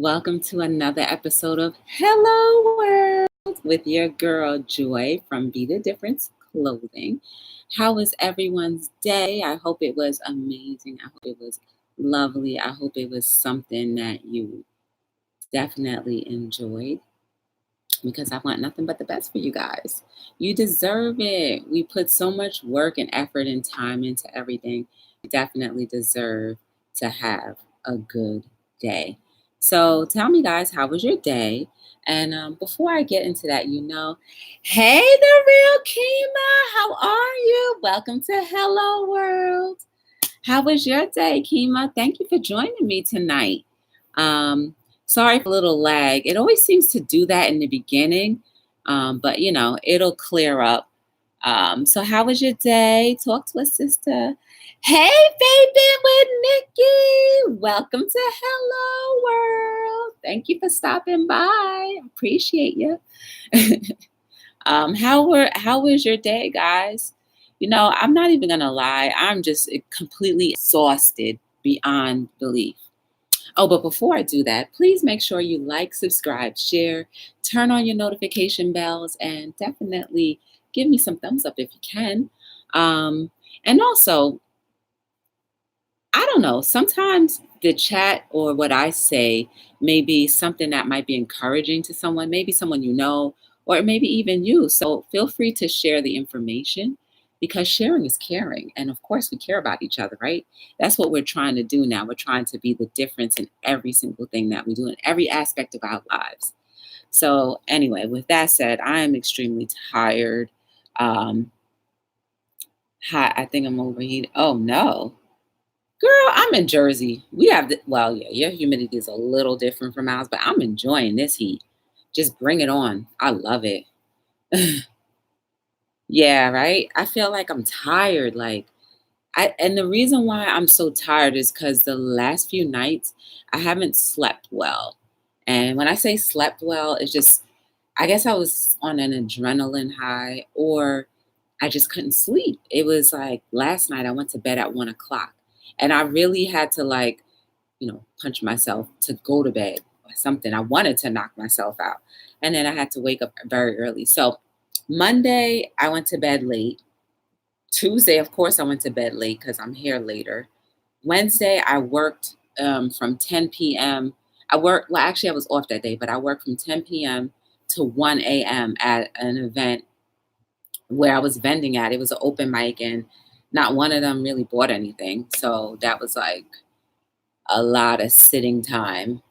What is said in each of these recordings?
Welcome to another episode of Hello World with your girl Joy from Be the Difference Clothing. How was everyone's day? I hope it was amazing. I hope it was lovely. I hope it was something that you definitely enjoyed because I want nothing but the best for you guys. You deserve it. We put so much work and effort and time into everything. You definitely deserve to have a good day. So tell me, guys, how was your day? And before I get into that, hey, the real Kima, how are you? Welcome to Hello World. How was your day, Kima? Thank you for joining me tonight. Um, Sorry for a little lag. It always seems to do that in the beginning, but it'll clear up. So how was your day? Talk to us, sister. Hey, baby with Nikki. Welcome to Hello World. Thank you for stopping by. Appreciate you. How was your day, guys? I'm not even gonna lie. I'm just completely exhausted beyond belief. Oh, but before I do that, please make sure you like, subscribe, share, turn on your notification bells, and definitely give me some thumbs up if you can. And also, I don't know, sometimes the chat or what I say may be something that might be encouraging to someone, maybe someone you know, or maybe even you. So feel free to share the information because sharing is caring. And of course, we care about each other, right? That's what we're trying to do now. We're trying to be the difference in every single thing that we do in every aspect of our lives. So, anyway, with that said, I am extremely tired. Um, I think I'm overheated. Oh, no. Girl, I'm in Jersey. We have well, yeah, your humidity is a little different from ours, but I'm enjoying this heat. Just bring it on. I love it. Yeah, right? I feel like I'm tired. And the reason why I'm so tired is because the last few nights I haven't slept well. And when I say slept well, it's just I guess I was on an adrenaline high or I just couldn't sleep. It was like last night I went to bed at 1 o'clock and I really had to punch myself to go to bed or something. I wanted to knock myself out. And then I had to wake up very early. So Monday, I went to bed late. Tuesday, of course, I went to bed late because I'm here later. Wednesday, I worked from 10 p.m. Well, actually, I was off that day, but I worked from 10 p.m. to 1 a.m. at an event where I was vending at. It was an open mic, and not one of them really bought anything. So that was like a lot of sitting time.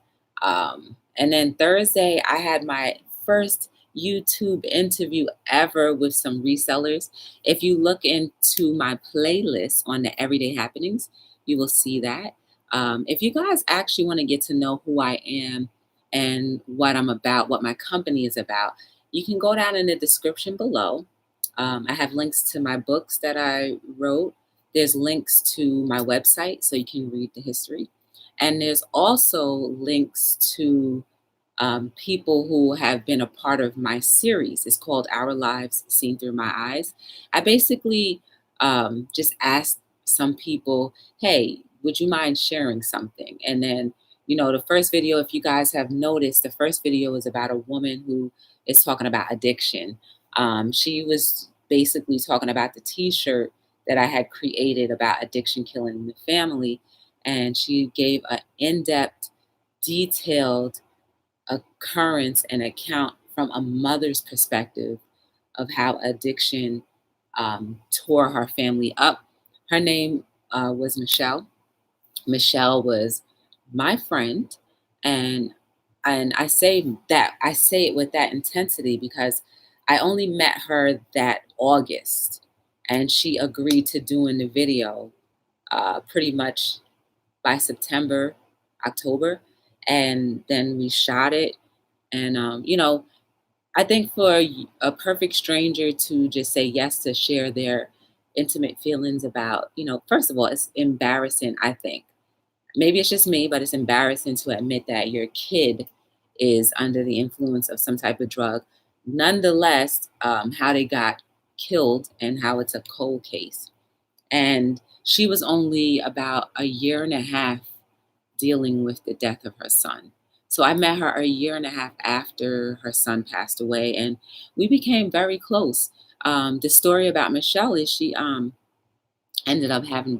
And then Thursday, I had my first YouTube interview ever with some resellers. If you look into my playlist on the Everyday Happenings, you will see that. If you guys actually want to get to know who I am and what I'm about, what my company is about, you can go down in the description below. I have links to my books that I wrote. There's links to my website so you can read the history. And there's also links to people who have been a part of my series. It's called Our Lives Seen Through My Eyes. I basically just asked some people, hey, would you mind sharing something? And then, the first video, if you guys have noticed, the first video is about a woman who is talking about addiction. She was basically talking about the t-shirt that I had created about addiction killing the family. And she gave an in-depth, detailed occurrence and account from a mother's perspective of how addiction tore her family up. Her name was Michelle. Michelle was my friend, and I say it with that intensity because I only met her that August, and she agreed to doing the video pretty much by September, October, and then we shot it. And I think for a perfect stranger to just say yes to share their intimate feelings about, first of all, it's embarrassing. I think maybe it's just me, but it's embarrassing to admit that your kid is under the influence of some type of drug. Nonetheless, how they got killed and how it's a cold case. And she was only about a year and a half dealing with the death of her son. So I met her a year and a half after her son passed away, and we became very close. The story about Michelle is she ended up having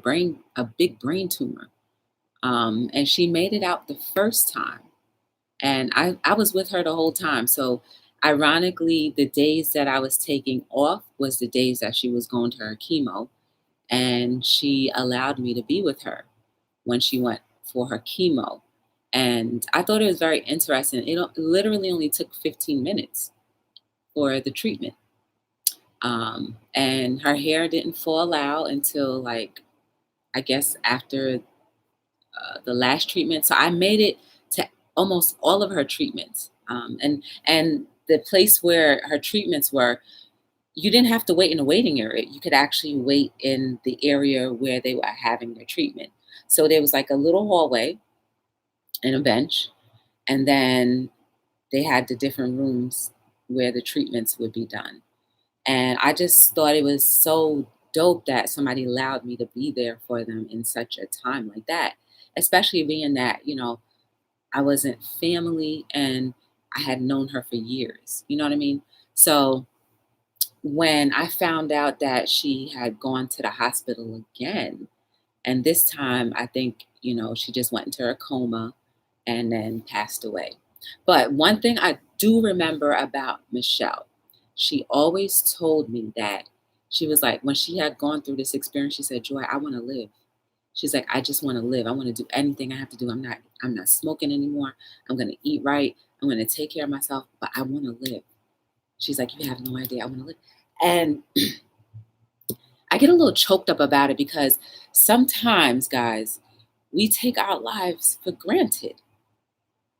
a big brain tumor, and she made it out the first time. And I was with her the whole time. So ironically, the days that I was taking off was the days that she was going to her chemo. And she allowed me to be with her when she went for her chemo. And I thought it was very interesting. Literally only took 15 minutes for the treatment. And her hair didn't fall out until, like, I guess after the last treatment. So I made it to almost all of her treatments. And the place where her treatments were, you didn't have to wait in a waiting area. You could actually wait in the area where they were having their treatment. So there was like a little hallway and a bench, and then they had the different rooms where the treatments would be done. And I just thought it was so dope that somebody allowed me to be there for them in such a time like that, especially being that, I wasn't family and I had known her for years. You know what I mean? So when I found out that she had gone to the hospital again, and this time I think, she just went into a coma and then passed away. But one thing I do remember about Michelle, she always told me that she was like, when she had gone through this experience, she said, Joy, I want to live. She's like, I just want to live. I want to do anything I have to do. I'm not smoking anymore. I'm going to eat right. I'm going to take care of myself, but I want to live. She's like, you have no idea. I want to live. And I get a little choked up about it because sometimes, guys, we take our lives for granted.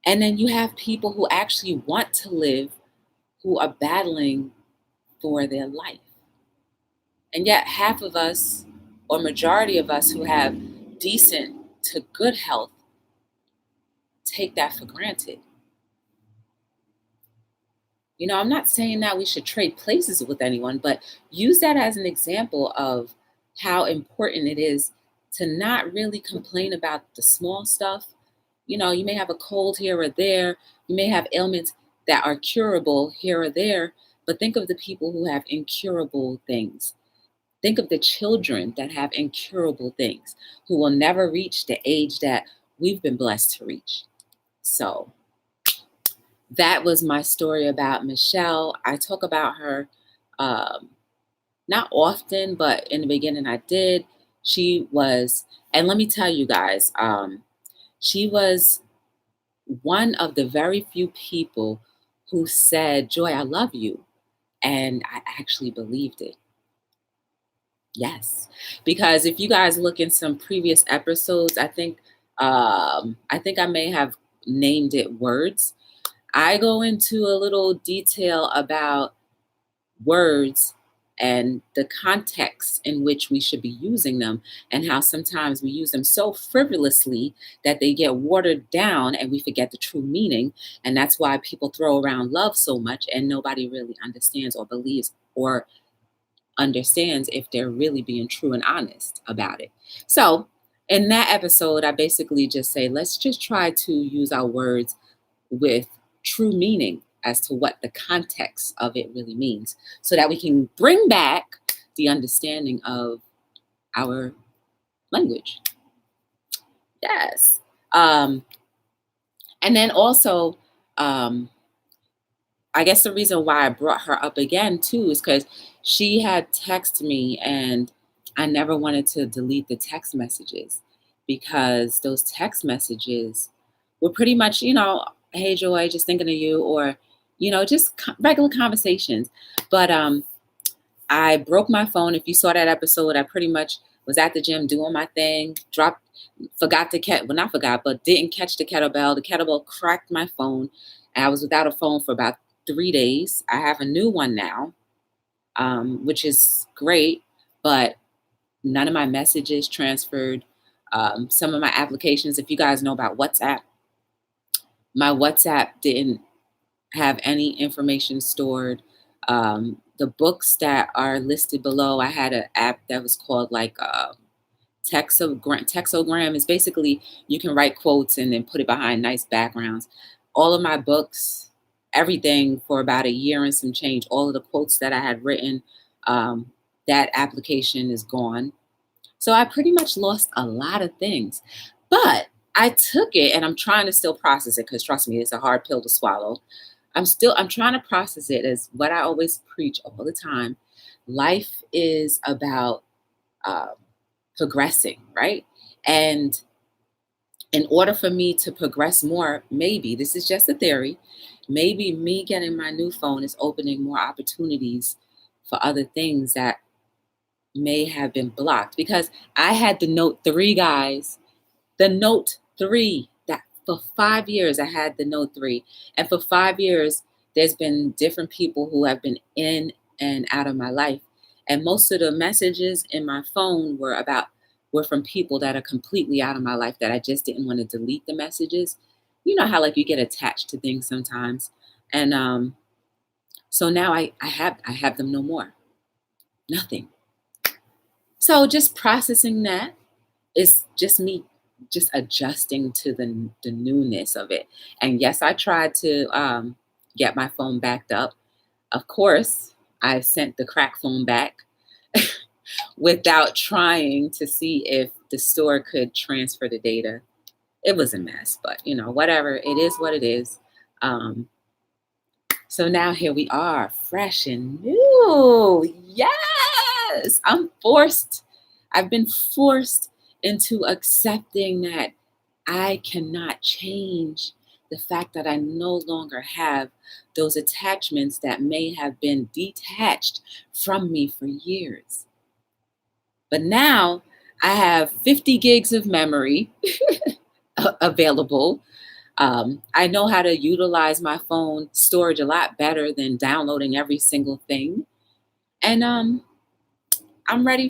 And then you have people who actually want to live who are battling for their life. And yet half of us, or majority of us who have decent to good health, take that for granted. I'm not saying that we should trade places with anyone, but use that as an example of how important it is to not really complain about the small stuff. You may have a cold here or there. You may have ailments that are curable here or there, but think of the people who have incurable things. Think of the children that have incurable things, who will never reach the age that we've been blessed to reach. So that was my story about Michelle. I talk about her not often, but in the beginning I did. She was, and let me tell you guys, she was one of the very few people who said, Joy, I love you. And I actually believed it. Yes. Because if you guys look in some previous episodes, I think I may have named it words. I go into a little detail about words and the context in which we should be using them, and how sometimes we use them so frivolously that they get watered down and we forget the true meaning. And that's why people throw around love so much and nobody really understands or believes or understands if they're really being true and honest about it. So in that episode, I basically just say, let's just try to use our words with true meaning as to what the context of it really means, so that we can bring back the understanding of our language. Yes. And then also, I guess the reason why I brought her up again too is because she had texted me, and I never wanted to delete the text messages, because those text messages were pretty much, hey Joy, just thinking of you, or just regular conversations. But I broke my phone. If you saw that episode, I pretty much was at the gym doing my thing, forgot to catch, well, not forgot, but didn't catch the kettlebell. The kettlebell cracked my phone, and I was without a phone for about 3 days. I have a new one now, which is great, but none of my messages transferred. Some of my applications, if you guys know about WhatsApp, my WhatsApp didn't have any information stored. The books that are listed below, I had an app that was called like Texogram. Is basically, you can write quotes and then put it behind nice backgrounds. all of my books, everything for about a year and some change, all of the quotes that I had written, that application is gone. So I pretty much lost a lot of things. But I took it and I'm trying to still process it because trust me, it's a hard pill to swallow. I'm trying to process it as what I always preach all the time. Life is about uh, progressing, right? And in order for me to progress more, maybe this is just a theory, maybe me getting my new phone is opening more opportunities for other things that may have been blocked because I had the Note 3, guys. The Note 3, that for 5 years I had the Note 3. And for 5 years, there's been different people who have been in and out of my life. And most of the messages in my phone were from people that are completely out of my life that I just didn't want to delete the messages. You know how like you get attached to things sometimes. And so now I have them no more. Nothing. So just processing that is just me just adjusting to the newness of it. And yes, I tried to get my phone backed up. Of course, I sent the crack phone back without trying to see if the store could transfer the data. It was a mess, but you know, whatever. It is what it is. So now here we are, fresh and new. Yes, I've been forced into accepting that I cannot change the fact that I no longer have those attachments that may have been detached from me for years. But now I have 50 gigs of memory available. I know how to utilize my phone storage a lot better than downloading every single thing. And I'm ready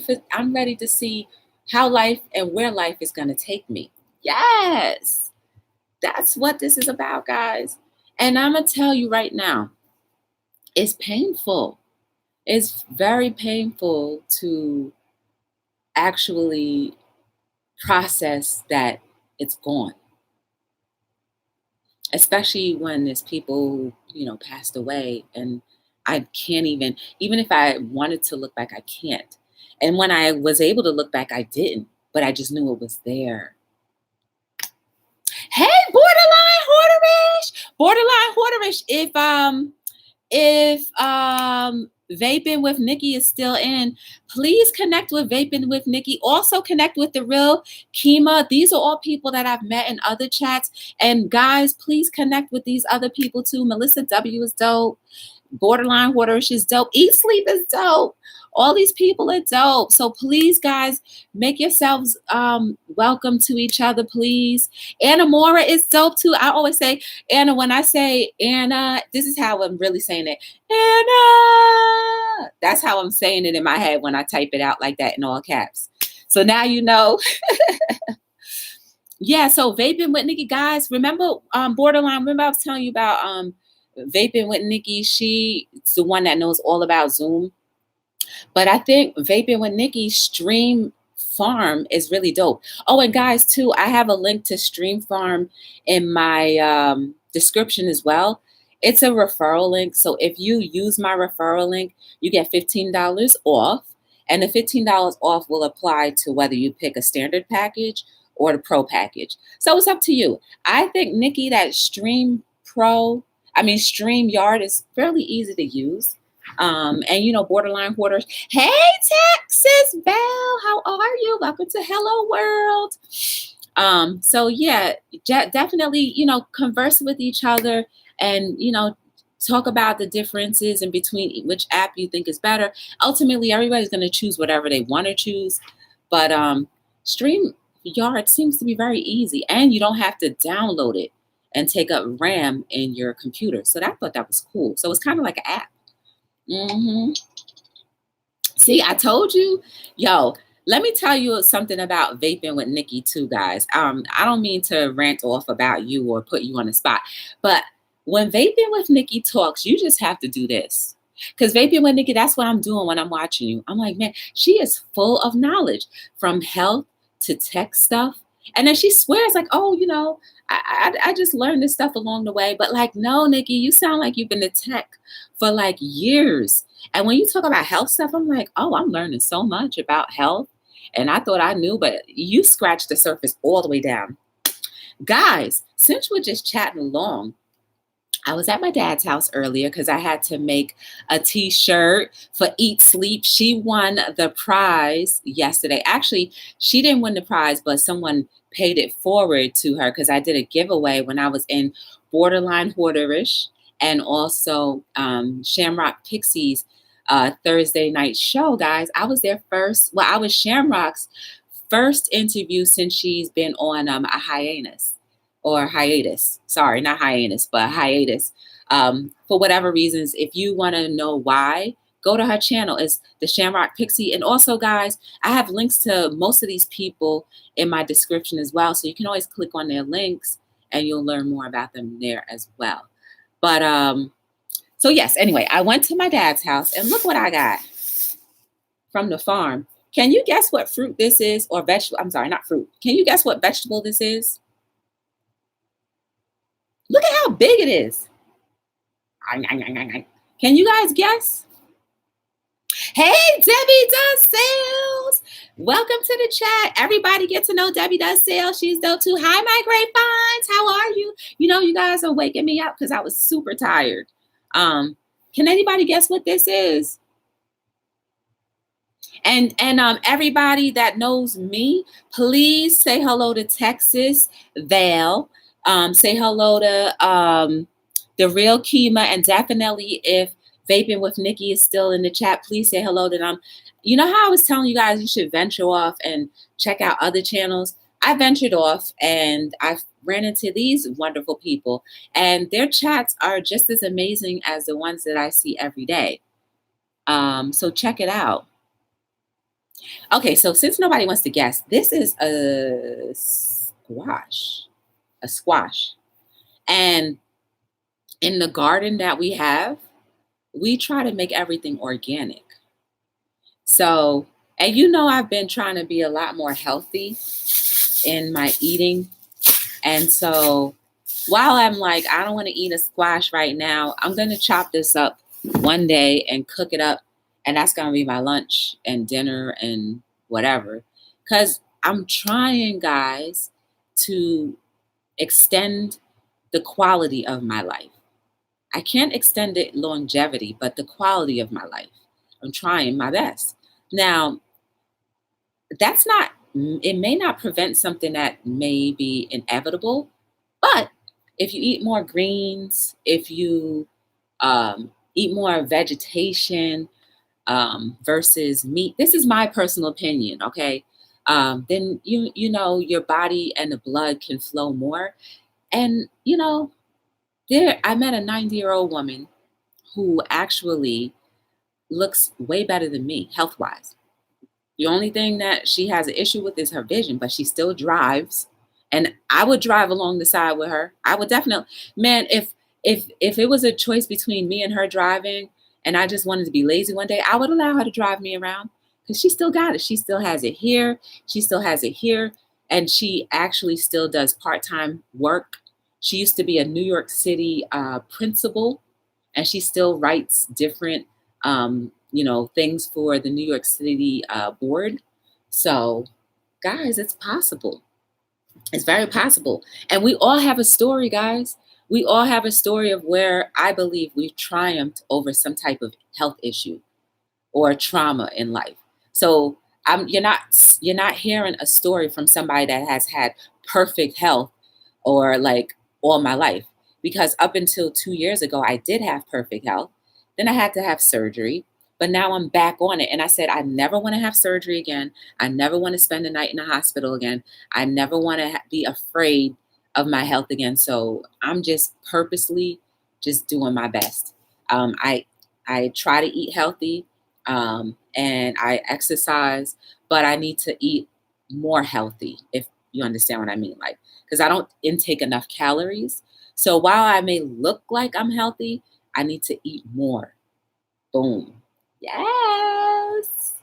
to see how life and where life is going to take me. Yes. That's what this is about, guys. And I'm going to tell you right now, it's painful. It's very painful to actually process that it's gone, especially when there's people who, passed away and I can't even if I wanted to look back, I can't. And when I was able to look back, I didn't, but I just knew it was there. Hey, borderline hoarderish. If Vaping with Nikki is still in, please connect with Vaping with Nikki. Also connect with The Real Kima. These are all people that I've met in other chats. And guys, please connect with these other people too. Melissa W is dope. Borderline Hoarderish is dope. Eat Sleep is dope. All these people are dope. So please, guys, make yourselves welcome to each other, please. Anna Mora is dope too. I always say Anna. When I say Anna, this is how I'm really saying it. Anna. That's how I'm saying it in my head when I type it out like that in all caps. So now you know. Yeah, so Vaping with Nikki, guys. Remember Borderline? Remember I was telling you about Vaping with Nikki? She's the one that knows all about Zoom. But I think Vaping with Nikki Stream Farm is really dope. Oh, and guys, too, I have a link to Stream Farm in my description as well. It's a referral link. So if you use my referral link, you get $15 off. And the $15 off will apply to whether you pick a standard package or the pro package. So it's up to you. I think, Nikki, that StreamYard is fairly easy to use. And Borderline Hoarders. Hey, Texas Belle, how are you? Welcome to Hello World. So yeah, definitely, converse with each other and, talk about the differences in between which app you think is better. Ultimately, everybody's going to choose whatever they want to choose. But StreamYard seems to be very easy and you don't have to download it and take up RAM in your computer. So I thought that was cool. So it's kind of like an app. See, I told you. Yo, let me tell you something about Vaping with Nikki too, guys. I don't mean to rant off about you or put you on the spot, but when Vaping with Nikki talks, you just have to do this. Because Vaping with Nikki, that's what I'm doing when I'm watching you. I'm like, man, she is full of knowledge from health to tech stuff. And then she swears like, oh, I just learned this stuff along the way. But like, no, Nikki, you sound like you've been in tech for like years. And when you talk about health stuff, I'm like, oh, I'm learning so much about health. And I thought I knew, but you scratched the surface all the way down. Guys, since we're just chatting along, I was at my dad's house earlier because I had to make a t-shirt for Eat Sleep. She won the prize yesterday. Actually, she didn't win the prize, but someone paid it forward to her because I did a giveaway when I was in Borderline Hoarderish and also Shamrock Pixie's Thursday night show, guys. I was their first. Well, I was Shamrock's first interview since she's been on a hiatus. Or hiatus. Sorry, not hiatus, but hiatus. For whatever reasons, if you want to know why, go to her channel. It's the Shamrock Pixie. And also, guys, I have links to most of these people in my description as well. So you can always click on their links and you'll learn more about them there as well. But so yes, anyway, I went to my dad's house and look what I got from the farm. Can you guess what fruit this is? Or vegetable? I'm sorry, not fruit. Can you guess what vegetable this is? Look at how big it is. Can you guys guess? Hey, Debbie Does Sales. Welcome to the chat. Everybody get to know Debbie Does Sales. She's dope too. Hi, my great finds. How are you? You guys are waking me up because I was super tired. Can anybody guess what this is? And everybody that knows me, please say hello to Texas Val. Say hello to the real Kima, and definitely if Vaping with Nikki is still in the chat, please say hello to them. You know how I was telling you guys you should venture off and check out other channels? I ventured off and I ran into these wonderful people, and their chats are just as amazing as the ones that I see every day. So check it out. Okay, so since nobody wants to guess, this is a squash. And in the garden that we have, we try to make everything organic. So, and I've been trying to be a lot more healthy in my eating. And so while I'm like, I don't want to eat a squash right now, I'm going to chop this up one day and cook it up. And that's going to be my lunch and dinner and whatever. Because I'm trying, guys, to extend the quality of my life. I can't extend it longevity, but the quality of my life. I'm trying my best. Now, it may not prevent something that may be inevitable, but if you eat more greens, if you eat more vegetation versus meat, this is my personal opinion, okay? Then your body and the blood can flow more. And I met a 90-year-old woman who actually looks way better than me health-wise. The only thing that she has an issue with is her vision, but she still drives. And I would drive along the side with her. I would definitely, man, if it was a choice between me and her driving and I just wanted to be lazy one day, I would allow her to drive me around because she still got it. She still has it here. She still has it here. And she actually still does part-time work. She used to be a New York City principal, and she still writes different things for the New York City board. So, guys, it's possible. It's very possible. And we all have a story, guys. We all have a story of where I believe we've triumphed over some type of health issue or trauma in life. So you're not hearing a story from somebody that has had perfect health or like all my life. Because up until 2 years ago, I did have perfect health. Then I had to have surgery. But now I'm back on it. And I said, I never want to have surgery again. I never want to spend a night in a hospital again. I never want to be afraid of my health again. So I'm just purposely just doing my best. I try to eat healthy and I exercise, but I need to eat more healthy, if you understand what I mean. Like, because I don't intake enough calories. So while I may look like I'm healthy, I need to eat more. Boom. Yes.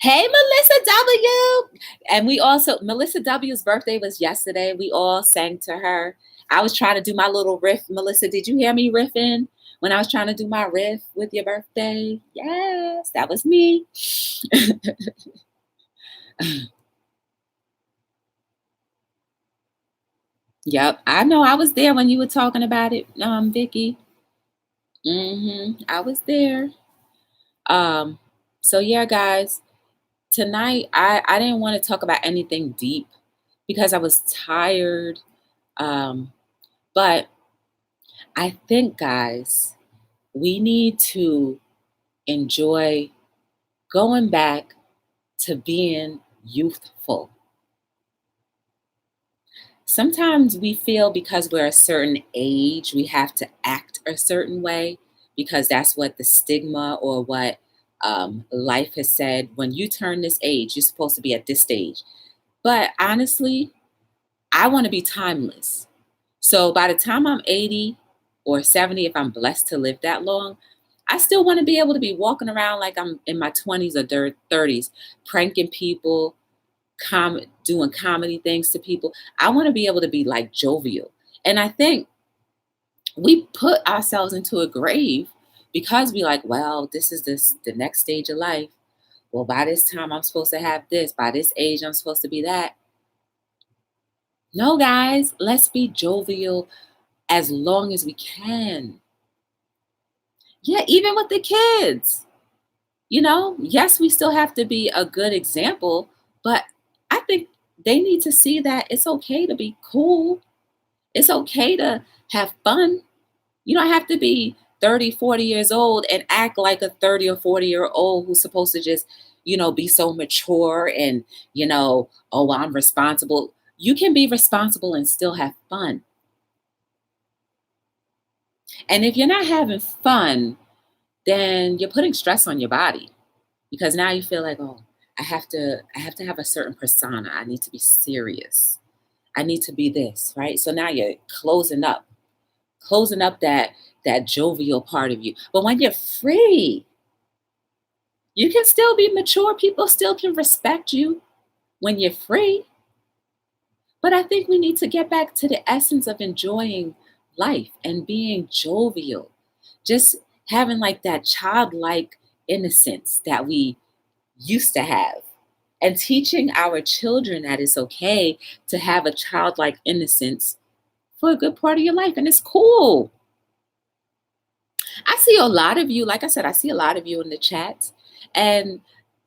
Hey, Melissa W. And we also, Melissa W's birthday was yesterday. We all sang to her. I was trying to do my little riff. Melissa, did you hear me riffing when I was trying to do my riff with your birthday? Yes, that was me. Yep, I know I was there when you were talking about it, Vicky. I was there. Um, so yeah, guys, tonight I didn't want to talk about anything deep because I was tired. Um, but I think, guys, we need to enjoy going back to being youthful. Sometimes we feel because we're a certain age, we have to act a certain way because that's what the stigma or what life has said. When you turn this age, you're supposed to be at this stage. But honestly, I want to be timeless. So by the time I'm 80 or 70, if I'm blessed to live that long, I still want to be able to be walking around like I'm in my 20s or 30s, pranking people, doing comedy things to people. I want to be able to be like jovial. And I think we put ourselves into a grave because we like, well, this is the next stage of life. Well, by this time I'm supposed to have this. By this age I'm supposed to be that. No, guys, let's be jovial as long as we can. Yeah, even with the kids. Yes, we still have to be a good example, but I think they need to see that it's okay to be cool. It's okay to have fun. You don't have to be 30, 40 years old and act like a 30 or 40-year-old who's supposed to just, be so mature and, oh, well, I'm responsible. You can be responsible and still have fun. And if you're not having fun, then you're putting stress on your body because now you feel like, oh, I have to have a certain persona. I need to be serious. I need to be this, right? So now you're closing up that jovial part of you. But when you're free, you can still be mature. People still can respect you when you're free. But I think we need to get back to the essence of enjoying life and being jovial. Just having like that childlike innocence that we used to have. And teaching our children that it's okay to have a childlike innocence for a good part of your life. And it's cool. I see a lot of you, like I said, I see a lot of you in the chats. And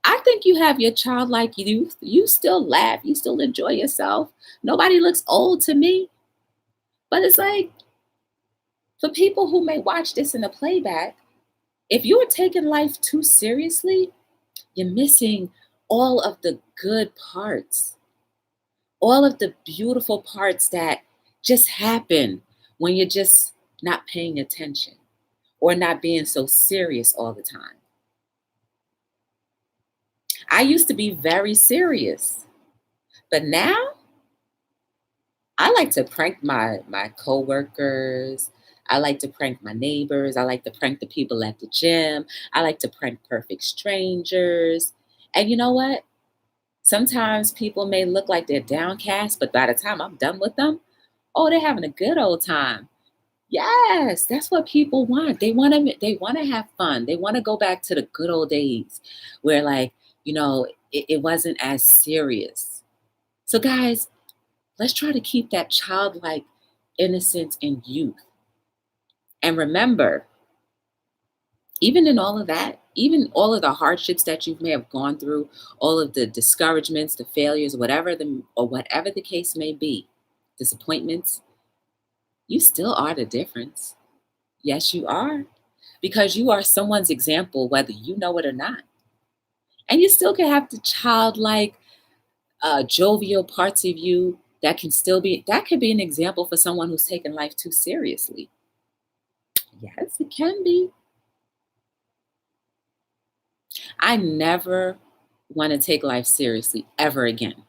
I think you have your childlike youth. You still laugh. You still enjoy yourself. Nobody looks old to me. But it's like, for people who may watch this in a playback, if you're taking life too seriously, you're missing all of the good parts, all of the beautiful parts that just happen when you're just not paying attention or not being so serious all the time. I used to be very serious, but now I like to prank my coworkers. I like to prank my neighbors. I like to prank the people at the gym. I like to prank perfect strangers. And you know what? Sometimes people may look like they're downcast, but by the time I'm done with them, oh, they're having a good old time. Yes, that's what people want. They want to have fun. They want to go back to the good old days where like, it wasn't as serious. So guys, let's try to keep that childlike innocence and youth. And remember, even in all of that, even all of the hardships that you may have gone through, all of the discouragements, the failures, whatever the case may be, disappointments, you still are the difference. Yes, you are. Because you are someone's example, whether you know it or not. And you still can have the childlike, jovial parts of you that could be an example for someone who's taken life too seriously. Yes, it can be. I never want to take life seriously ever again.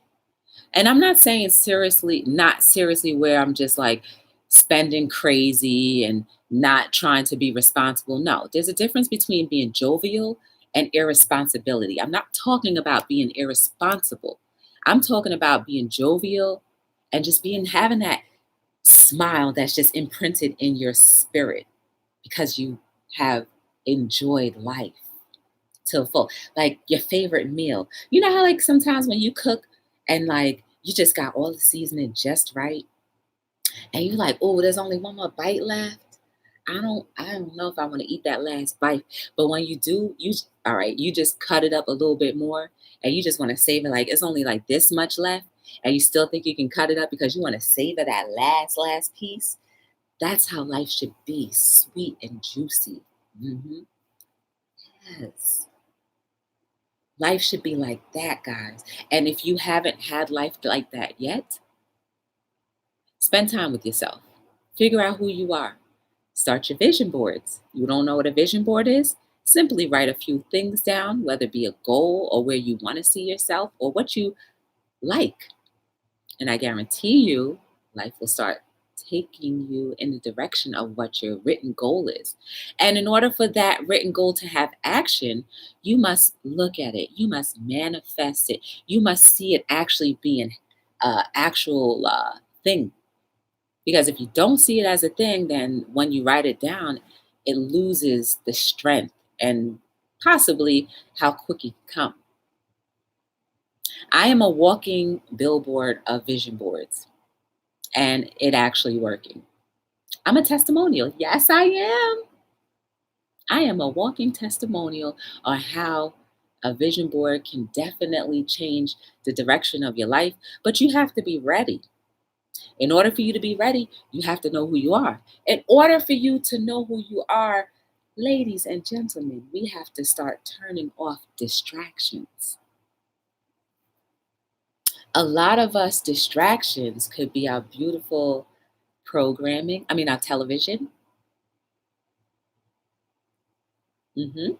And I'm not saying seriously, not seriously where I'm just like spending crazy and not trying to be responsible. No, there's a difference between being jovial and irresponsibility. I'm not talking about being irresponsible. I'm talking about being jovial and just being having that smile that's just imprinted in your spirit because you have enjoyed life to the full. Like your favorite meal. You know how like sometimes when you cook and like you just got all the seasoning just right and you're like, oh, there's only one more bite left. I don't know if I want to eat that last bite. But when you do, all right, you just cut it up a little bit more and you just want to save it like it's only like this much left and you still think you can cut it up because you want to savor that last piece. That's how life should be, sweet and juicy. hmm Yes. Life should be like that, guys. And if you haven't had life like that yet, spend time with yourself. Figure out who you are. Start your vision boards. You don't know what a vision board is? Simply write a few things down, whether it be a goal or where you want to see yourself or what you like. And I guarantee you, life will start taking you in the direction of what your written goal is. And in order for that written goal to have action, you must look at it. You must manifest it. You must see it actually being an actual thing. Because if you don't see it as a thing, then when you write it down, it loses the strength and possibly how quick it can come. I am a walking billboard of vision boards and it actually working. I'm a testimonial. Yes, I am. I am a walking testimonial on how a vision board can definitely change the direction of your life, but you have to be ready. In order for you to be ready, you have to know who you are. In order for you to know who you are, ladies and gentlemen, we have to start turning off distractions. A lot of us distractions could be our beautiful programming, our television. hmm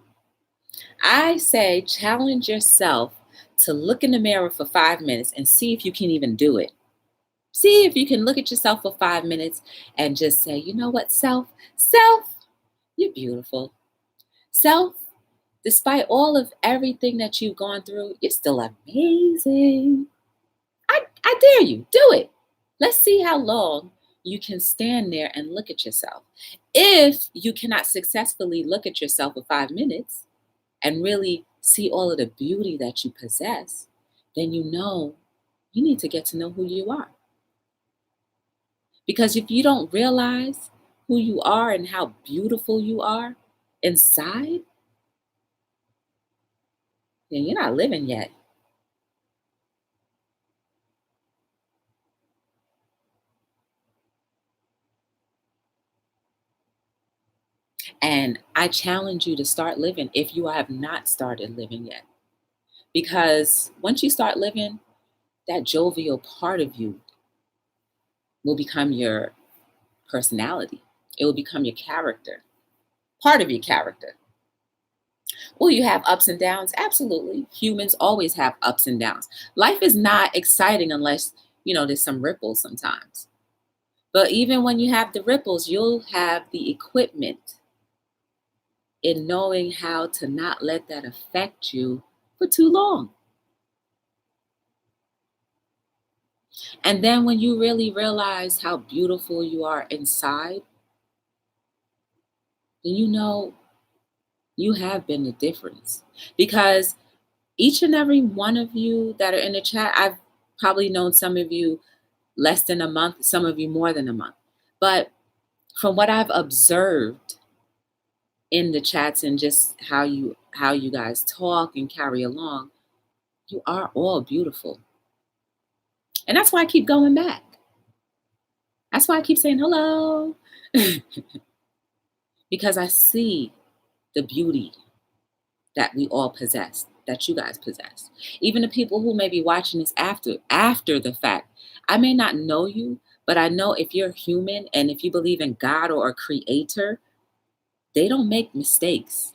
I say challenge yourself to look in the mirror for 5 minutes and see if you can even do it. See if you can look at yourself for 5 minutes and just say, you know what, self, you're beautiful. Self, despite all of everything that you've gone through, you're still amazing. I dare you, do it. Let's see how long you can stand there and look at yourself. If you cannot successfully look at yourself for 5 minutes and really see all of the beauty that you possess, then you know you need to get to know who you are. Because if you don't realize who you are and how beautiful you are inside, then you're not living yet. And I challenge you to start living if you have not started living yet. Because once you start living, that jovial part of you will become your personality. It will become your character, part of your character. Will you have ups and downs? Absolutely. Humans always have ups and downs. Life is not exciting unless, there's some ripples sometimes. But even when you have the ripples, you'll have the equipment in knowing how to not let that affect you for too long. And then when you really realize how beautiful you are inside, then you know you have been the difference. Because each and every one of you that are in the chat, I've probably known some of you less than a month, some of you more than a month. But from what I've observed in the chats and just how you guys talk and carry along, you are all beautiful. And that's why I keep going back. That's why I keep saying hello. Because I see the beauty that we all possess, that you guys possess. Even the people who may be watching this after the fact. I may not know you, but I know if you're human and if you believe in God or a creator, they don't make mistakes.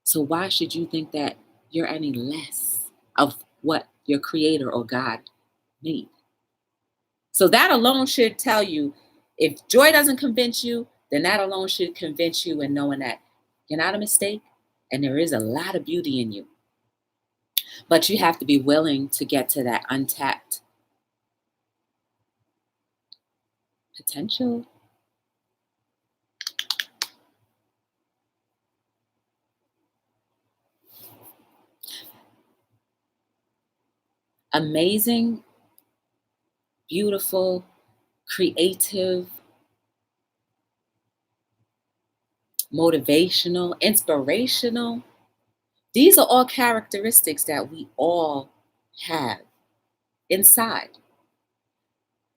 So why should you think that you're any less of what your creator or God made? So that alone should tell you, if joy doesn't convince you, then that alone should convince you in knowing that You're not a mistake, and there is a lot of beauty in you. But you have to be willing to get to that untapped potential. Amazing, beautiful, creative, motivational, inspirational. These are all characteristics that we all have inside.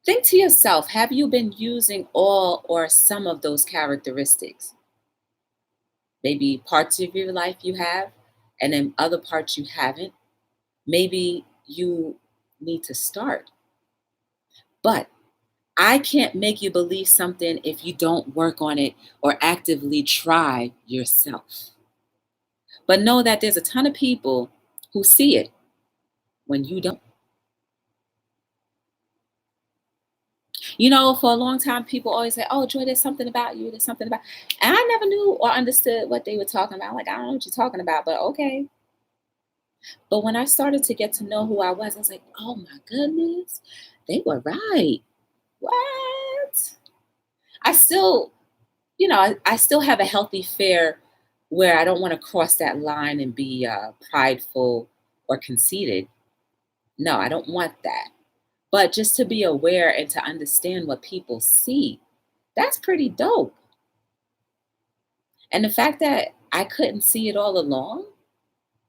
Think to yourself, have you been using all or some of those characteristics? Maybe parts of your life you have, and then other parts you haven't. Maybe you need to start. But I can't make you believe something if you don't work on it or actively try yourself. But know that there's a ton of people who see it when you don't. For a long time, people always say, "Oh, Joy, there's something about you. There's something about." And I never knew or understood what they were talking about. Like, I don't know what you're talking about, but okay. But when I started to get to know who I was like, "Oh my goodness, they were right. What?" I still, I still have a healthy fear where I don't want to cross that line and be prideful or conceited. No, I don't want that. But just to be aware and to understand what people see, that's pretty dope. And the fact that I couldn't see it all along,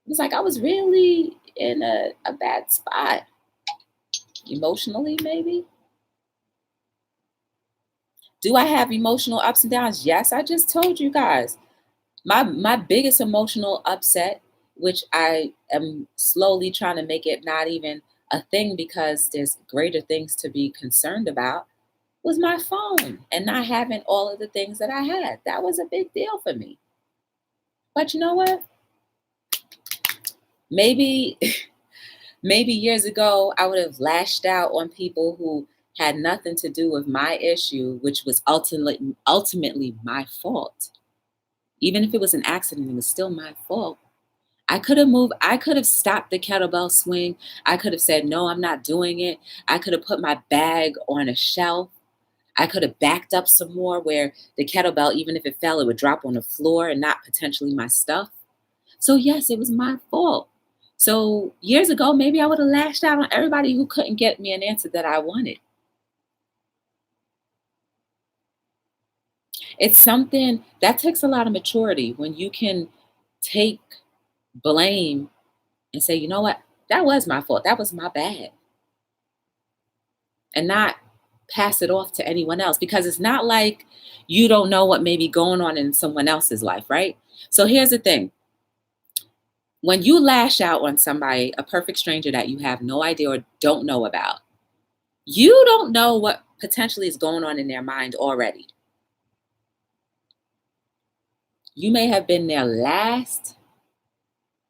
it was like I was really in a bad spot, emotionally, maybe. Do I have emotional ups and downs? Yes, I just told you guys. My biggest emotional upset, which I am slowly trying to make it not even a thing because there's greater things to be concerned about, was my phone and not having all of the things that I had. That was a big deal for me. But you know what? Maybe maybe years ago I would have lashed out on people who had nothing to do with my issue, which was ultimately my fault. Even if it was an accident, it was still my fault. I could have moved, I could have stopped the kettlebell swing. I could have said, no, I'm not doing it. I could have put my bag on a shelf. I could have backed up some more where the kettlebell, even if it fell, it would drop on the floor and not potentially my stuff. So, yes, it was my fault. So, years ago, maybe I would have lashed out on everybody who couldn't get me an answer that I wanted. It's something that takes a lot of maturity when you can take blame and say, you know what, that was my fault. That was my bad. And not pass it off to anyone else because it's not like you don't know what may be going on in someone else's life, right? So here's the thing. When you lash out on somebody, a perfect stranger that you have no idea or don't know about, you don't know what potentially is going on in their mind already. You may have been their last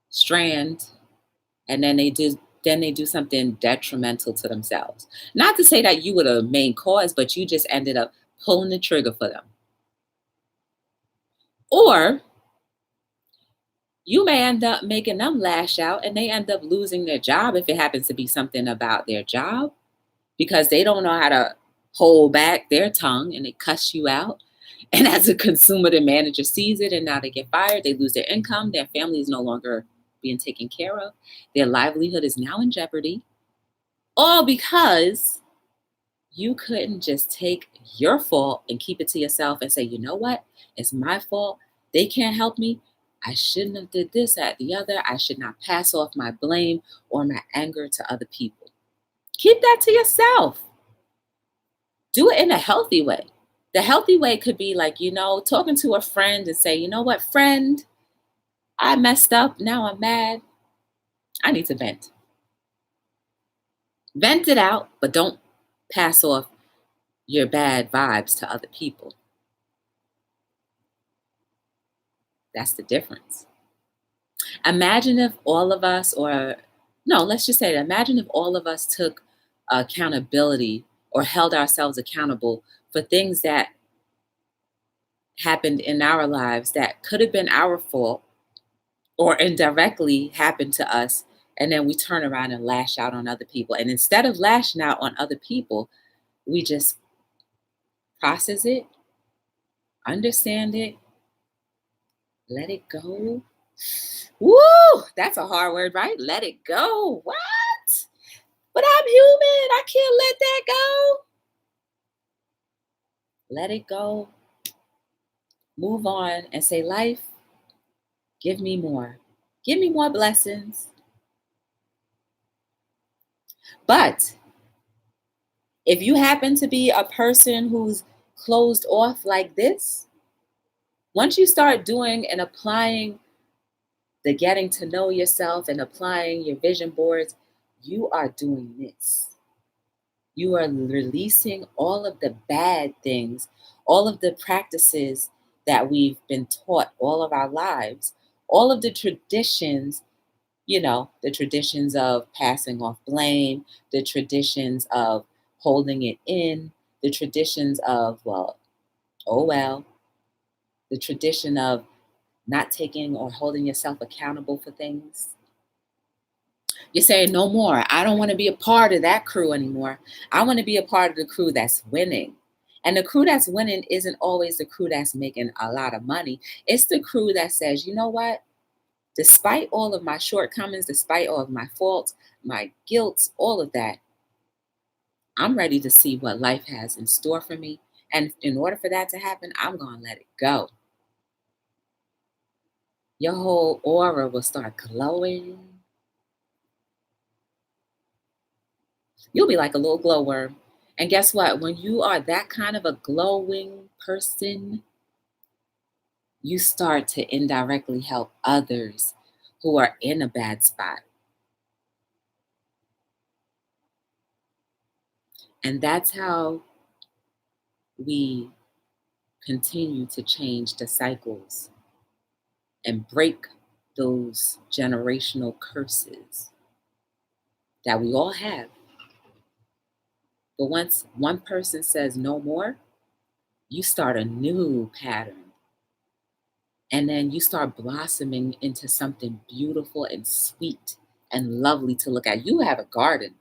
strand and then they do something detrimental to themselves. Not to say that you were the main cause, but you just ended up pulling the trigger for them. Or you may end up making them lash out and they end up losing their job if it happens to be something about their job because they don't know how to hold back their tongue and they cuss you out. And as a consumer, the manager sees it and now they get fired. They lose their income. Their family is no longer being taken care of. Their livelihood is now in jeopardy. All because you couldn't just take your fault and keep it to yourself and say, you know what? It's my fault. They can't help me. I shouldn't have did this, that, the other. I should not pass off my blame or my anger to other people. Keep that to yourself. Do it in a healthy way. The healthy way could be like, talking to a friend and say, you know what, friend, I messed up. Now I'm mad. I need to vent. Vent it out, but don't pass off your bad vibes to other people. That's the difference. Imagine if all of us, or no, let's just say, imagine if all of us took accountability or held ourselves accountable for things that happened in our lives that could have been our fault or indirectly happened to us. And then we turn around and lash out on other people. And instead of lashing out on other people, we just process it, understand it, let it go. Woo! That's a hard word, right? Let it go. What? But I'm human. I can't let that go. Let it go. Move on and say, life, give me more. Give me more blessings. But if you happen to be a person who's closed off like this, once you start doing and applying the getting to know yourself and applying your vision boards, you are doing this. You are releasing all of the bad things, all of the practices that we've been taught all of our lives, all of the traditions, the traditions of passing off blame, the traditions of holding it in, the traditions of, well, oh well, the tradition of not taking or holding yourself accountable for things. You're saying no more. I don't want to be a part of that crew anymore. I want to be a part of the crew that's winning. And the crew that's winning isn't always the crew that's making a lot of money. It's the crew that says, you know what? Despite all of my shortcomings, despite all of my faults, my guilt, all of that, I'm ready to see what life has in store for me. And in order for that to happen, I'm going to let it go. Your whole aura will start glowing. You'll be like a little glowworm. And guess what? When you are that kind of a glowing person, you start to indirectly help others who are in a bad spot. And that's how we continue to change the cycles and break those generational curses that we all have. But once one person says no more, you start a new pattern. And then you start blossoming into something beautiful and sweet and lovely to look at. You have a garden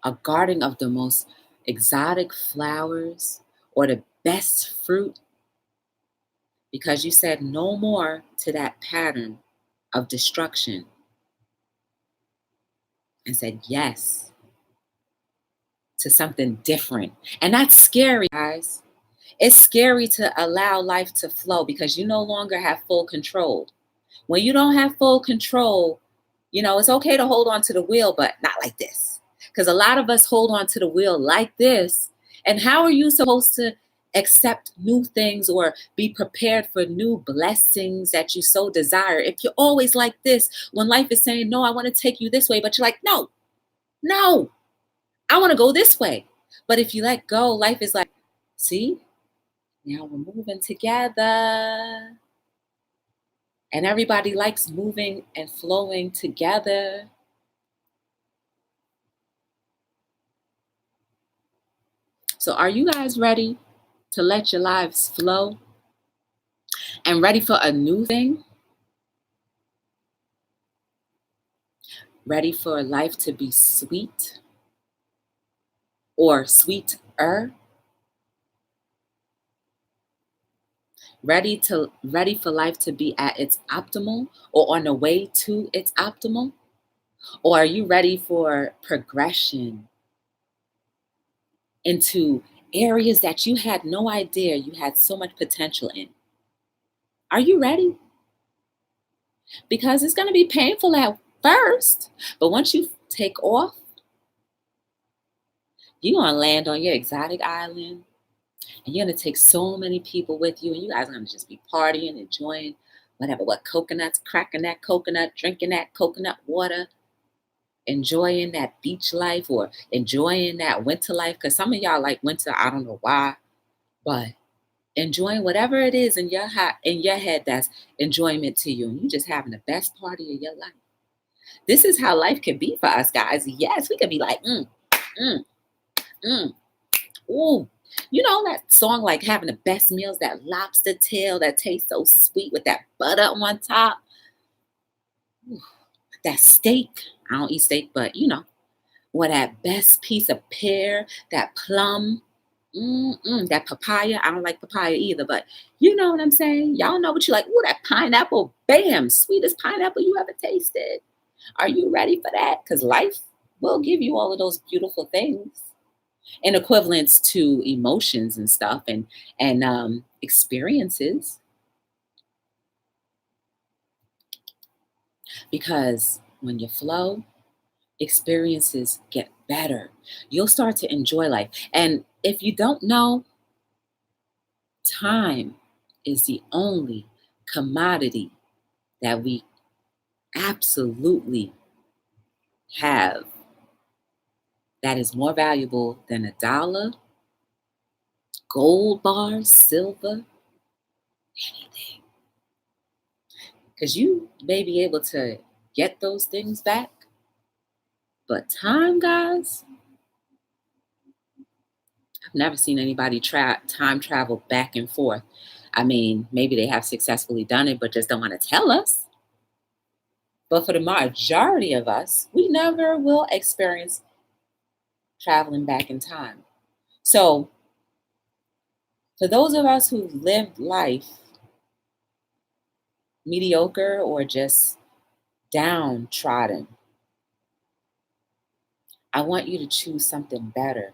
of the most exotic flowers or the best fruit, because you said no more to that pattern of destruction and said yes to something different. And that's scary, guys. It's scary to allow life to flow because you no longer have full control. When you don't have full control, it's okay to hold on to the wheel, but not like this. Because a lot of us hold on to the wheel like this. And how are you supposed to accept new things or be prepared for new blessings that you so desire if you're always like this when life is saying, no, I want to take you this way, but you're like, no, I want to go this way. But if you let go, life is like, see, now we're moving together. And everybody likes moving and flowing together. So are you guys ready to let your lives flow and ready for a new thing? Ready for life to be sweet or sweeter? Ready for life to be at its optimal or on the way to its optimal? Or are you ready for progression into areas that you had no idea you had so much potential in? Are you ready? Because it's going to be painful at first, but once you take off, you're going to land on your exotic island and you're going to take so many people with you, and you guys are going to just be partying, enjoying what coconuts, cracking that coconut, drinking that coconut water, enjoying that beach life or enjoying that winter life. Because some of y'all like winter, I don't know why, but enjoying whatever it is in your head that's enjoyment to you, and you just having the best party of your life. This is how life can be for us, guys. Yes, we can be like, ooh, You know that song, like having the best meals, that lobster tail that tastes so sweet with that butter on top. Ooh, that steak. I don't eat steak, but or that best piece of pear, that plum, that papaya. I don't like papaya either, but you know what I'm saying? Y'all know what you like. Ooh, that pineapple, bam, sweetest pineapple you ever tasted. Are you ready for that? Because life will give you all of those beautiful things in equivalence to emotions and stuff and experiences. Because when you flow, experiences get better. You'll start to enjoy life. And if you don't know, time is the only commodity that we absolutely have that is more valuable than a dollar, gold bars, silver, anything. Because you may be able to get those things back, but time, guys, I've never seen anybody time travel back and forth. I mean, maybe they have successfully done it, but just don't want to tell us. But for the majority of us, we never will experience traveling back in time. So, for those of us who lived life mediocre or just downtrodden, I want you to choose something better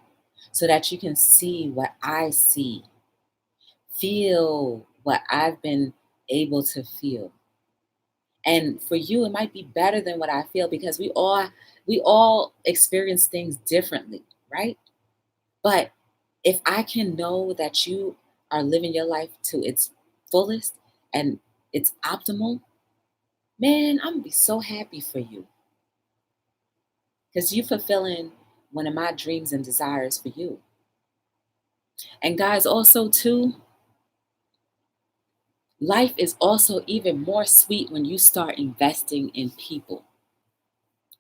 so that you can see what I see, feel what I've been able to feel. And for you, it might be better than what I feel because we all experience things differently, right? But if I can know that you are living your life to its fullest and its optimal, man, I'm gonna be so happy for you because you fulfilling one of my dreams and desires for you. And guys, also too, life is also even more sweet when you start investing in people,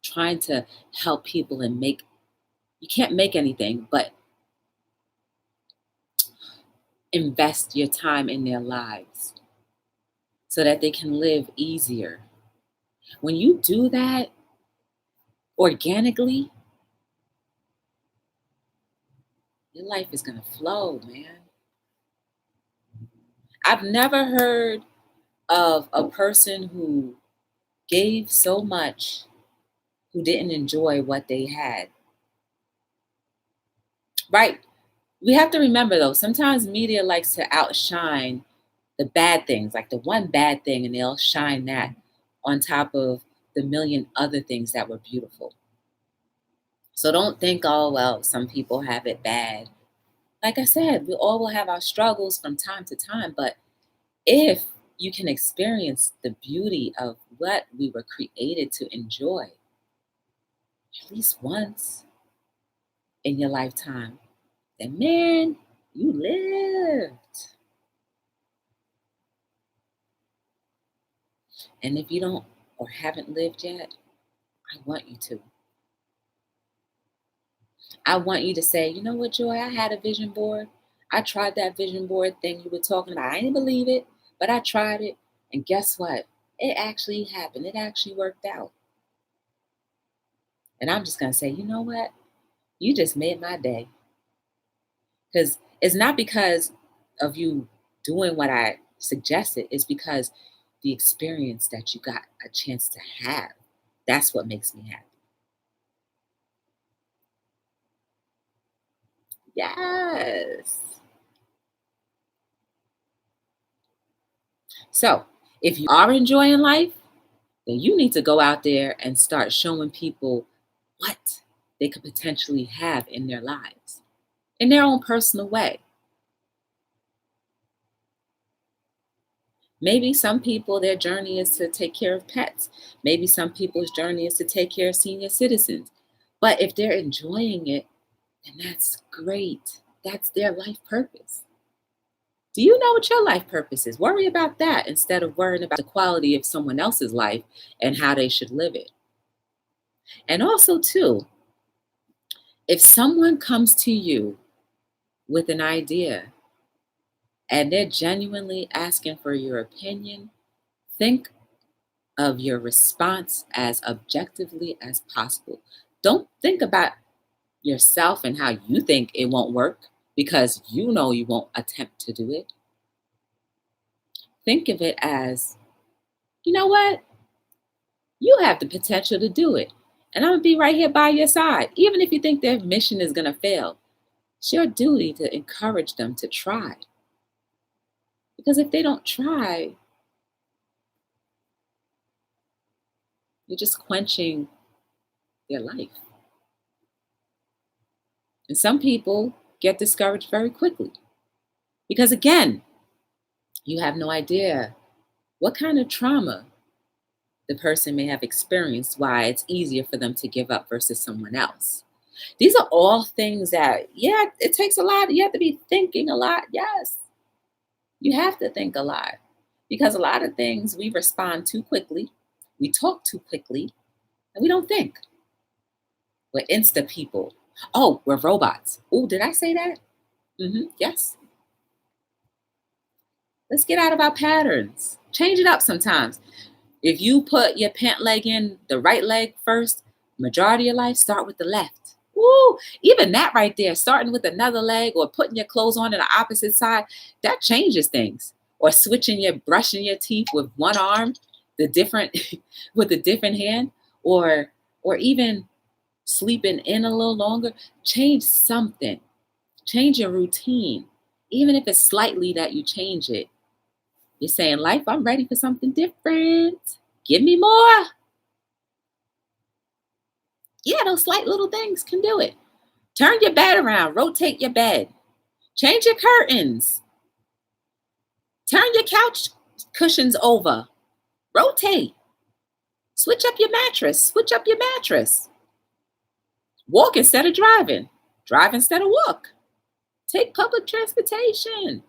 trying to help people and you can't make anything, but invest your time in their lives so that they can live easier. When you do that organically, your life is going to flow, man. I've never heard of a person who gave so much who didn't enjoy what they had. Right? We have to remember though, sometimes media likes to outshine the bad things, like the one bad thing, and they'll shine that on top of the million other things that were beautiful. So don't think, oh, well, some people have it bad. Like I said, we all will have our struggles from time to time, but if you can experience the beauty of what we were created to enjoy at least once in your lifetime, then man, you lived. And if you don't or haven't lived yet, I want you to. I want you to say, you know what, Joy, I had a vision board. I tried that vision board thing you were talking about. I didn't believe it, but I tried it. And guess what? It actually happened. It actually worked out. And I'm just going to say, you know what? You just made my day. Because it's not because of you doing what I suggested, it's because the experience that you got a chance to have. That's what makes me happy. Yes. So if you are enjoying life, then you need to go out there and start showing people what they could potentially have in their lives in their own personal way. Maybe some people, their journey is to take care of pets. Maybe some people's journey is to take care of senior citizens. But if they're enjoying it, then that's great. That's their life purpose. Do you know what your life purpose is? Worry about that instead of worrying about the quality of someone else's life and how they should live it. And also, too, if someone comes to you with an idea and they're genuinely asking for your opinion, think of your response as objectively as possible. Don't think about yourself and how you think it won't work because you know you won't attempt to do it. Think of it as, you know what? You have the potential to do it. And I'm going to be right here by your side. Even if you think their mission is going to fail, it's your duty to encourage them to try. Because if they don't try, you're just quenching their life. And some people get discouraged very quickly because, again, you have no idea what kind of trauma the person may have experienced, why it's easier for them to give up versus someone else. These are all things that, yeah, it takes a lot. You have to be thinking a lot. Yes, you have to think a lot because a lot of things we respond too quickly, we talk too quickly, and we don't think. We're insta people. Oh, we're robots. Oh, did I say that? Yes. Let's get out of our patterns. Change it up sometimes. If you put your pant leg in the right leg first, majority of your life, start with the left. Woo! Even that right there, starting with another leg or putting your clothes on the opposite side, that changes things. Or brushing your teeth with one arm, the different with a different hand, or even sleeping in a little longer. Change something. Change your routine. Even if it's slightly that you change it. You're saying, life, I'm ready for something different. Give me more. Yeah, those slight little things can do it. Turn your bed around, rotate your bed, change your curtains, turn your couch cushions over, rotate, switch up your mattress. Walk instead of driving, drive instead of walk. Take public transportation,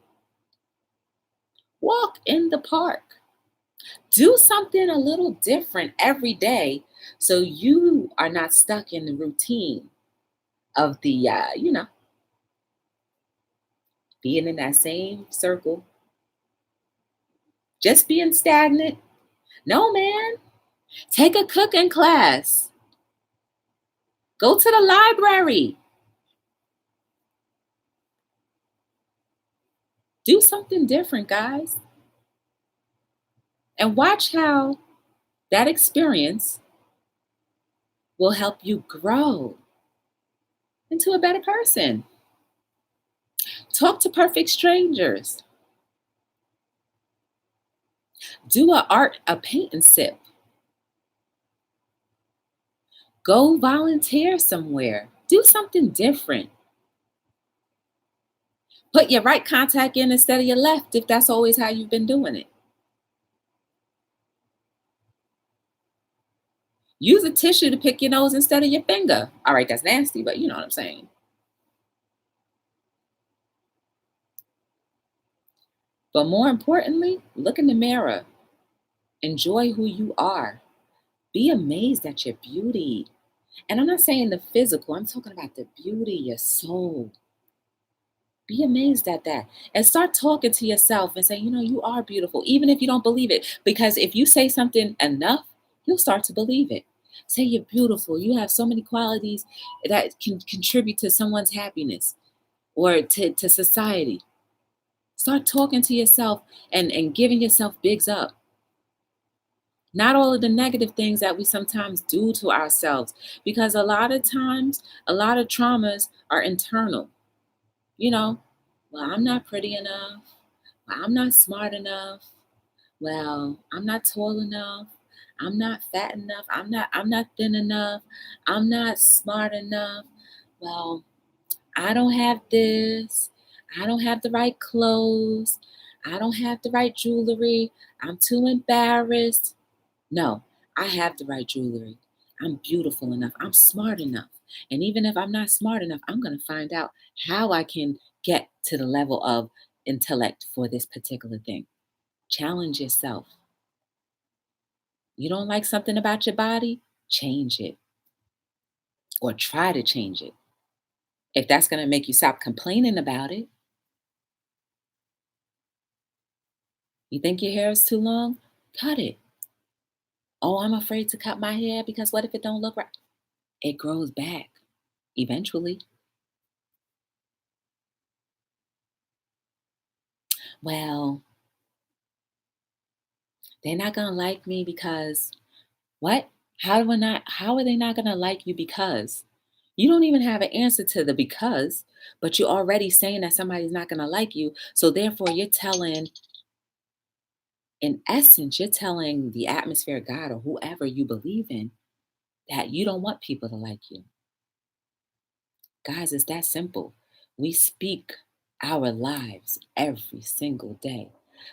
walk in the park. Do something a little different every day so you are not stuck in the routine of being in that same circle, just being stagnant. No, man. Take a cooking class. Go to the library. Do something different, guys. And watch how that experience will help you grow into a better person. Talk to perfect strangers. Do a paint and sip. Go volunteer somewhere. Do something different. Put your right contact in instead of your left if that's always how you've been doing it. Use a tissue to pick your nose instead of your finger. All right, that's nasty, but you know what I'm saying. But more importantly, look in the mirror. Enjoy who you are. Be amazed at your beauty. And I'm not saying the physical, I'm talking about the beauty, your soul. Be amazed at that. And start talking to yourself and say, you are beautiful, even if you don't believe it. Because if you say something enough, you'll start to believe it. Say you're beautiful. You have so many qualities that can contribute to someone's happiness or to society. Start talking to yourself and giving yourself bigs up. Not all of the negative things that we sometimes do to ourselves, because a lot of times, a lot of traumas are internal. You know, well, I'm not pretty enough. Well, I'm not smart enough. Well, I'm not tall enough. I'm not fat enough. I'm not thin enough. I'm not smart enough. Well, I don't have this. I don't have the right clothes. I don't have the right jewelry. I'm too embarrassed. No, I have the right jewelry. I'm beautiful enough. I'm smart enough. And even if I'm not smart enough, I'm going to find out how I can get to the level of intellect for this particular thing. Challenge yourself. You don't like something about your body? Change it or try to change it. If that's going to make you stop complaining about it, you think your hair is too long? Cut it. Oh, I'm afraid to cut my hair because what if it don't look right? It grows back eventually. Well, they're not going to like me because what? How are they not going to like you because? You don't even have an answer to the because, but you're already saying that somebody's not going to like you. So therefore you're telling, in essence, you're telling the atmosphere, God, or whoever you believe in, that you don't want people to like you. Guys, it's that simple. We speak our lives every single day.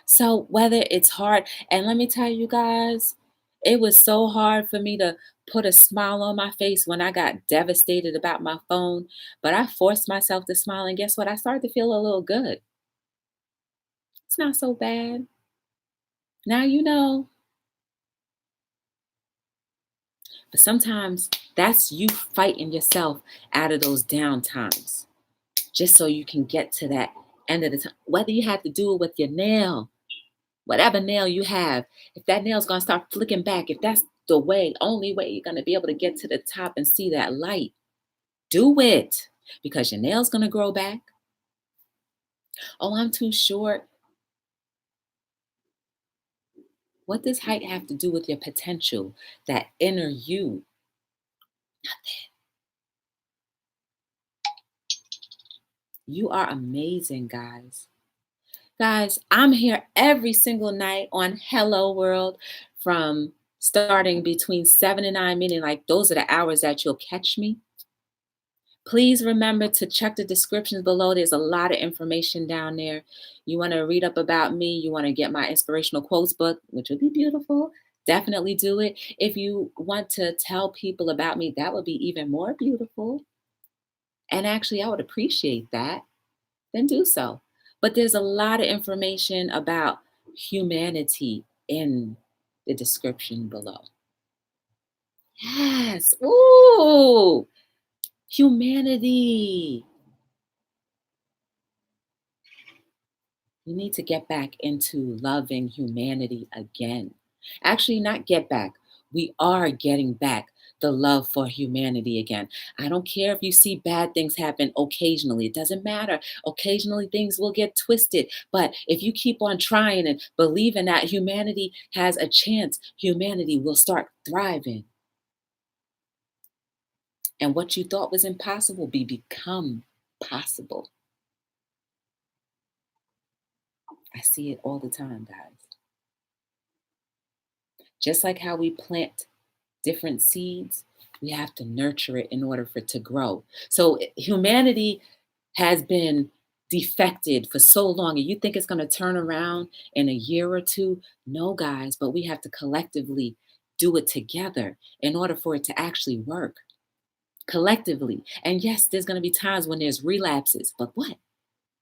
So whether it's hard, and let me tell you guys, it was so hard for me to put a smile on my face when I got devastated about my phone, but I forced myself to smile, and guess what? I started to feel a little good. It's not so bad. Now you know. But sometimes that's you fighting yourself out of those down times, just so you can get to that end of the time. Whether you have to do it with your nail, whatever nail you have, if that nail's gonna start flicking back, if that's the way, only way you're gonna be able to get to the top and see that light, do it because your nail's gonna grow back. Oh, I'm too short. What does height have to do with your potential, that inner you? You are amazing, guys. Guys, I'm here every single night on Hello World from starting between 7 and 9, meaning like those are the hours that you'll catch me. Please remember to check the descriptions below. There's a lot of information down there. You want to read up about me, you want to get my inspirational quotes book, which would be beautiful. Definitely do it. If you want to tell people about me, that would be even more beautiful. And actually, I would appreciate that. Then do so. But there's a lot of information about humanity in the description below. Yes. Ooh, humanity. You need to get back into loving humanity again. Actually, not get back. We are getting back the love for humanity again. I don't care if you see bad things happen occasionally. It doesn't matter. Occasionally things will get twisted. But if you keep on trying and believing that humanity has a chance, humanity will start thriving. And what you thought was impossible will become possible. I see it all the time, guys. Just like how we plant different seeds, we have to nurture it in order for it to grow. So humanity has been defected for so long, and you think it's going to turn around in a year or two? No, guys, but we have to collectively do it together in order for it to actually work collectively. And yes, there's going to be times when there's relapses, but what?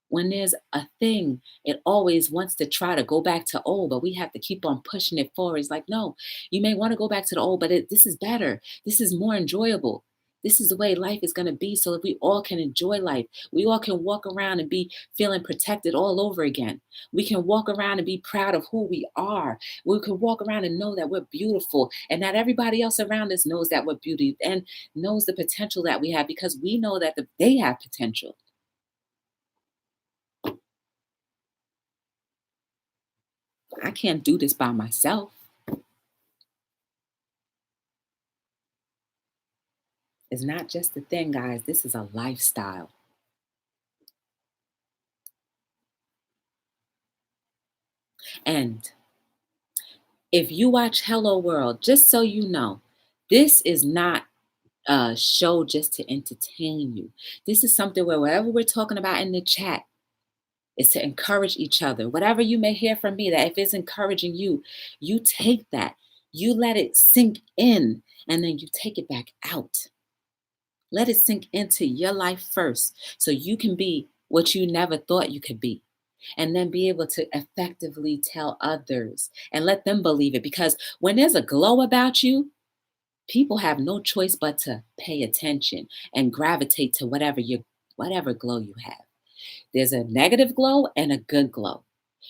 When there's a thing, it always wants to try to go back to old, but we have to keep on pushing it forward. It's like, no, you may want to go back to the old, but this is better. This is more enjoyable. This is the way life is going to be so that we all can enjoy life. We all can walk around and be feeling protected all over again. We can walk around and be proud of who we are. We can walk around and know that we're beautiful and that everybody else around us knows that we're beauty and knows the potential that we have because we know that they have potential. I can't do this by myself. It's not just a thing, guys. This is a lifestyle. And if you watch Hello World, just so you know, this is not a show just to entertain you. This is something where whatever we're talking about in the chat is to encourage each other. Whatever you may hear from me, that if it's encouraging you, you take that, you let it sink in, and then you take it back out. Let it sink into your life first so you can be what you never thought you could be. And then be able to effectively tell others and let them believe it. Because when there's a glow about you, people have no choice but to pay attention and gravitate to whatever whatever glow you have. There's a negative glow and a good glow.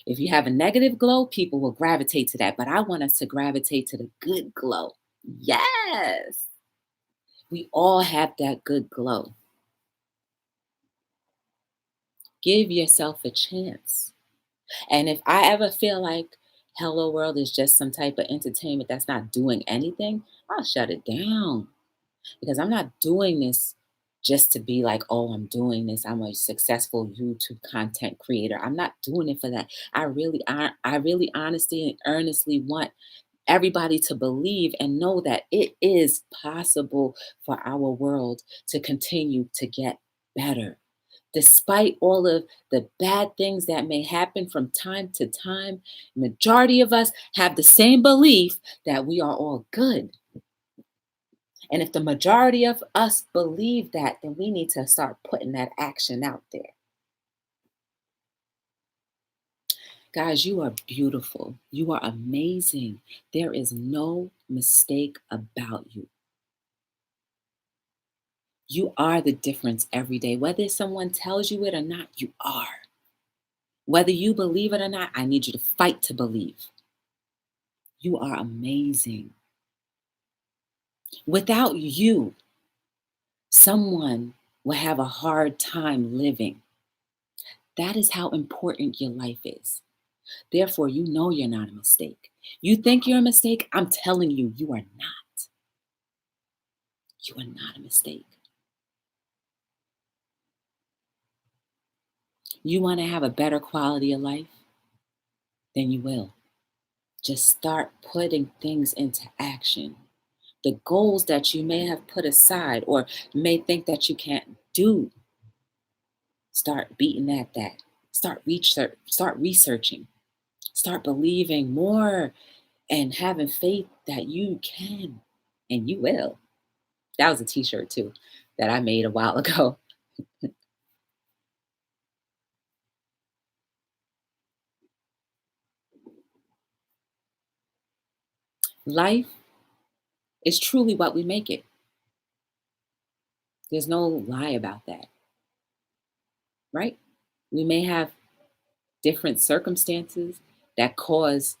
If you have a negative glow, people will gravitate to that, but I want us to gravitate to the good glow. Yes, we all have that good glow. Give yourself a chance. And if I ever feel like Hello World is just some type of entertainment that's not doing anything, I'll shut it down because I'm not doing this just to be like, oh, I'm doing this. I'm a successful YouTube content creator. I'm not doing it for that. I really honestly and earnestly want everybody to believe and know that it is possible for our world to continue to get better. Despite all of the bad things that may happen from time to time, majority of us have the same belief that we are all good. And if the majority of us believe that, then we need to start putting that action out there. Guys, you are beautiful. You are amazing. There is no mistake about you. You are the difference every day. Whether someone tells you it or not, you are. Whether you believe it or not, I need you to fight to believe. You are amazing. Without you, someone will have a hard time living. That is how important your life is. Therefore, you know you're not a mistake. You think you're a mistake? I'm telling you, you are not. You are not a mistake. You want to have a better quality of life? Then you will. Just start putting things into action. The goals that you may have put aside or may think that you can't do, start beating at that. Start researching. Start believing more and having faith that you can and you will. That was a t-shirt too that I made a while ago. Life is truly what we make it. There's no lie about that, right? We may have different circumstances that cause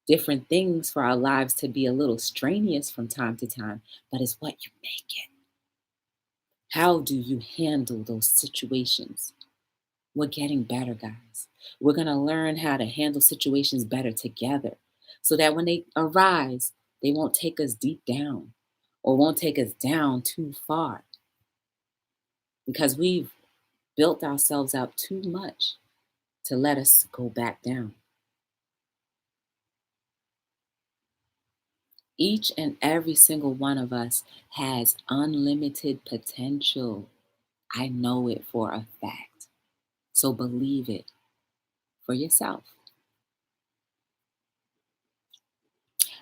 different things for our lives to be a little strenuous from time to time, but it's what you make it. How do you handle those situations? We're getting better, guys. We're going to learn how to handle situations better together so that when they arise, they won't take us deep down or won't take us down too far because we've built ourselves up too much to let us go back down. Each and every single one of us has unlimited potential. I know it for a fact. So believe it for yourself.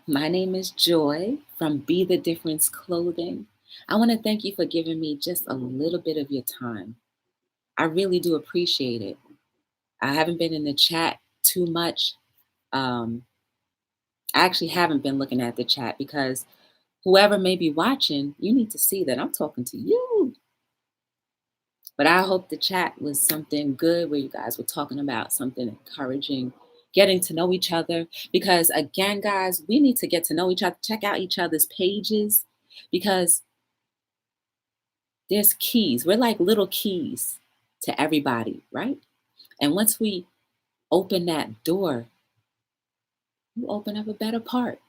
My name is Joy from Be the Difference Clothing. I want to thank you for giving me just a little bit of your time. I really do appreciate it. I haven't been in the chat too much. I actually haven't been looking at the chat because whoever may be watching, you need to see that I'm talking to you. But I hope the chat was something good where you guys were talking about something encouraging, getting to know each other. Because again, guys, we need to get to know each other, check out each other's pages because there's keys. We're like little keys to everybody, right? And once we open that door, you open up a better part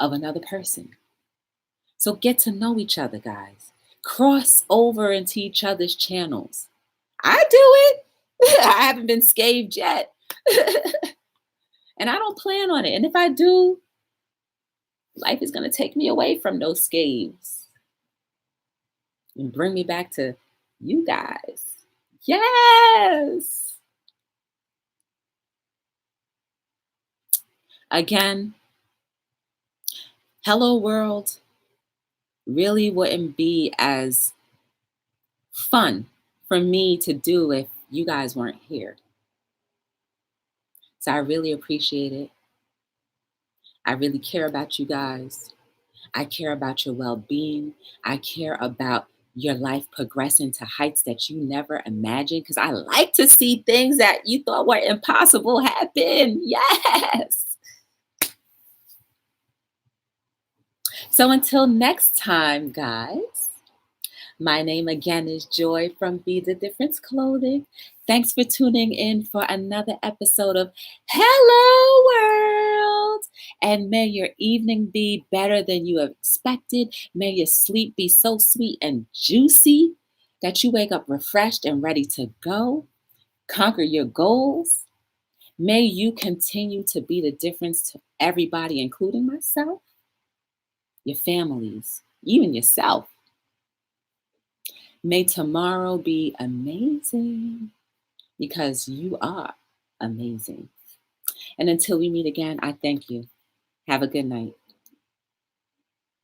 of another person. So get to know each other, guys. Cross over into each other's channels. I do it. I haven't been scathed yet. And I don't plan on it. And if I do, life is going to take me away from those scathes and bring me back to you guys. Yes. Again, Hello World really wouldn't be as fun for me to do if you guys weren't here. So I really appreciate it. I really care about you guys. I care about your well being. I care about your life progressing to heights that you never imagined. Because I like to see things that you thought were impossible happen. Yes. So until next time, guys, my name again is Joy from Be the Difference Clothing. Thanks for tuning in for another episode of Hello World. And may your evening be better than you have expected. May your sleep be so sweet and juicy that you wake up refreshed and ready to go. Conquer your goals. May you continue to be the difference to everybody, including myself, your families, even yourself. May tomorrow be amazing because you are amazing. And until we meet again, I thank you. Have a good night.